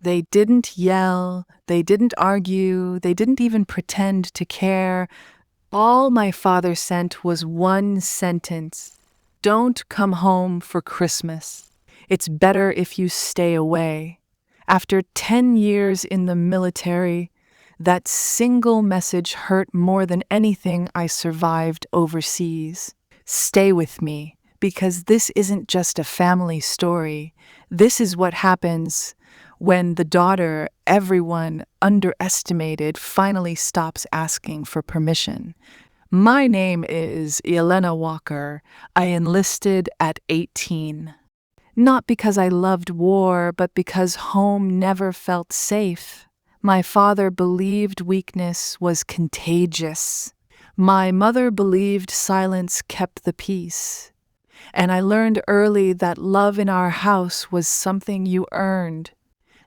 They didn't yell, they didn't argue, they didn't even pretend to care. All my father sent was one sentence: "Don't come home for Christmas. It's better if you stay away." After 10 years in the military, that single message hurt more than anything I survived overseas. Stay with me, because this isn't just a family story. This is what happens when the daughter everyone underestimated finally stops asking for permission. My name is Elena Walker. I enlisted at 18. Not because I loved war, but because home never felt safe. My father believed weakness was contagious. My mother believed silence kept the peace. And I learned early that love in our house was something you earned,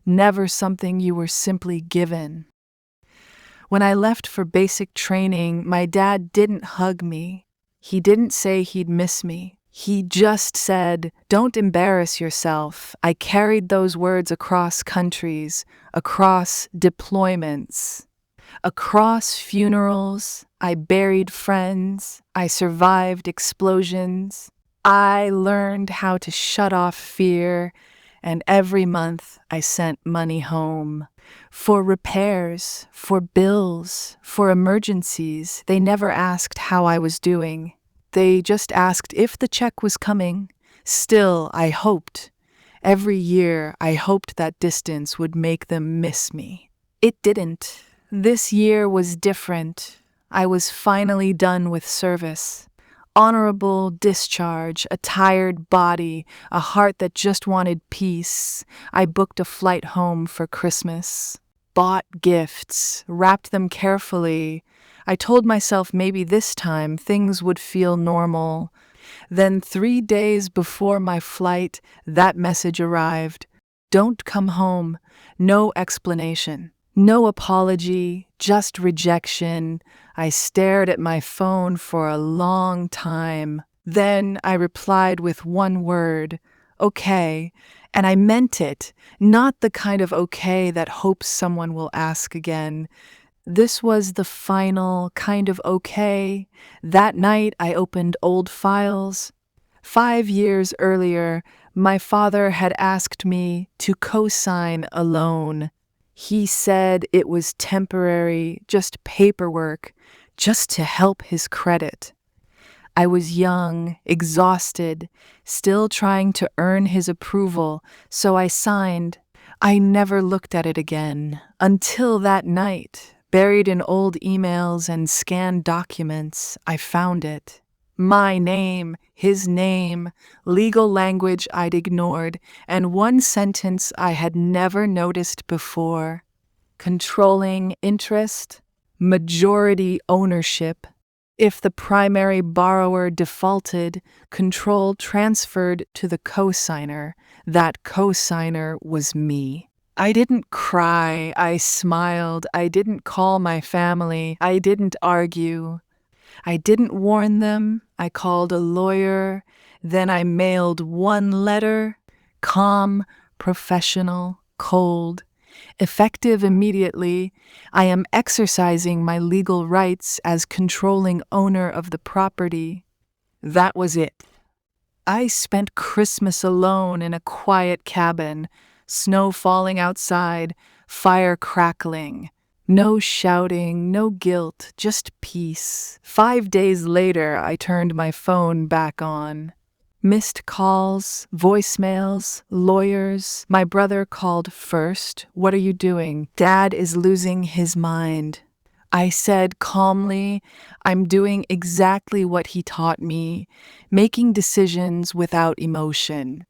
never something you were simply given. When I left for basic training, my dad didn't hug me. He didn't say he'd miss me. He just said, "Don't embarrass yourself." I carried those words across countries, across deployments, across funerals. I buried friends. I survived explosions. I learned how to shut off fear, and every month I sent money home. For repairs, for bills, for emergencies. They never asked how I was doing. They just asked if the check was coming. Still, I hoped. Every year, I hoped that distance would make them miss me. It didn't. This year was different. I was finally done with service. Honorable discharge, a tired body, a heart that just wanted peace. I booked a flight home for Christmas. Bought gifts, wrapped them carefully. I told myself maybe this time things would feel normal. Then 3 days before my flight, that message arrived. Don't come home. No explanation. No apology, just rejection. I stared at my phone for a long time. Then I replied with one word, "Okay," and I meant it, not the kind of okay that hopes someone will ask again. This was the final kind of okay. That night I opened old files. 5 years earlier, my father had asked me to co-sign a loan. He said it was temporary, just paperwork, just to help his credit. I was young, exhausted, still trying to earn his approval, so I signed. I never looked at it again, until that night. Buried in old emails and scanned documents, I found it. My name, his name, legal language I'd ignored, and one sentence I had never noticed before. Controlling interest, majority ownership. If the primary borrower defaulted, control transferred to the cosigner. That cosigner was me. I didn't cry, I smiled. I didn't call my family. I didn't argue. I didn't warn them. I called a lawyer. Then I mailed one letter. Calm, professional, cold. Effective immediately. I am exercising my legal rights as controlling owner of the property. That was it. I spent Christmas alone in a quiet cabin, snow falling outside, fire crackling. No shouting, no guilt, just peace. 5 days later, I turned my phone back on. Missed calls, voicemails, lawyers. My brother called first. "What are you doing?" "Dad is losing his mind." I said calmly, "I'm doing exactly what he taught me, making decisions without emotion."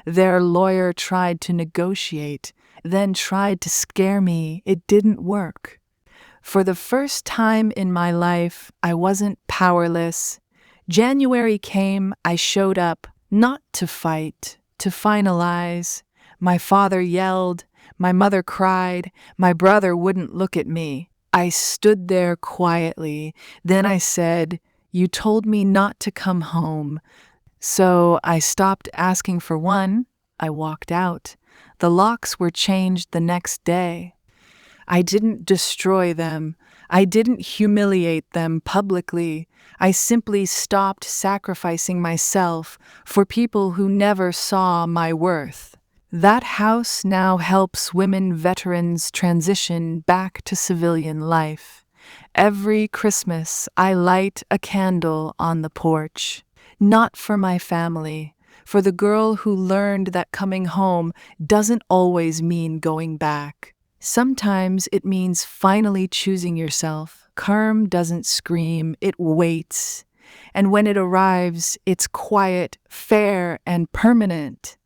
Their lawyer tried to negotiate, then tried to scare me. It didn't work. For the first time in my life, I wasn't powerless. January came, I showed up, not to fight, to finalize. My father yelled, my mother cried, my brother wouldn't look at me. I stood there quietly. Then I said, "You told me not to come home." So I stopped asking for one. I walked out. The locks were changed the next day. I didn't destroy them. I didn't humiliate them publicly. I simply stopped sacrificing myself for people who never saw my worth. That house now helps women veterans transition back to civilian life. Every Christmas, I light a candle on the porch. Not for my family, for the girl who learned that coming home doesn't always mean going back. Sometimes it means finally choosing yourself. Karm doesn't scream, it waits. And when it arrives, it's quiet, fair, and permanent.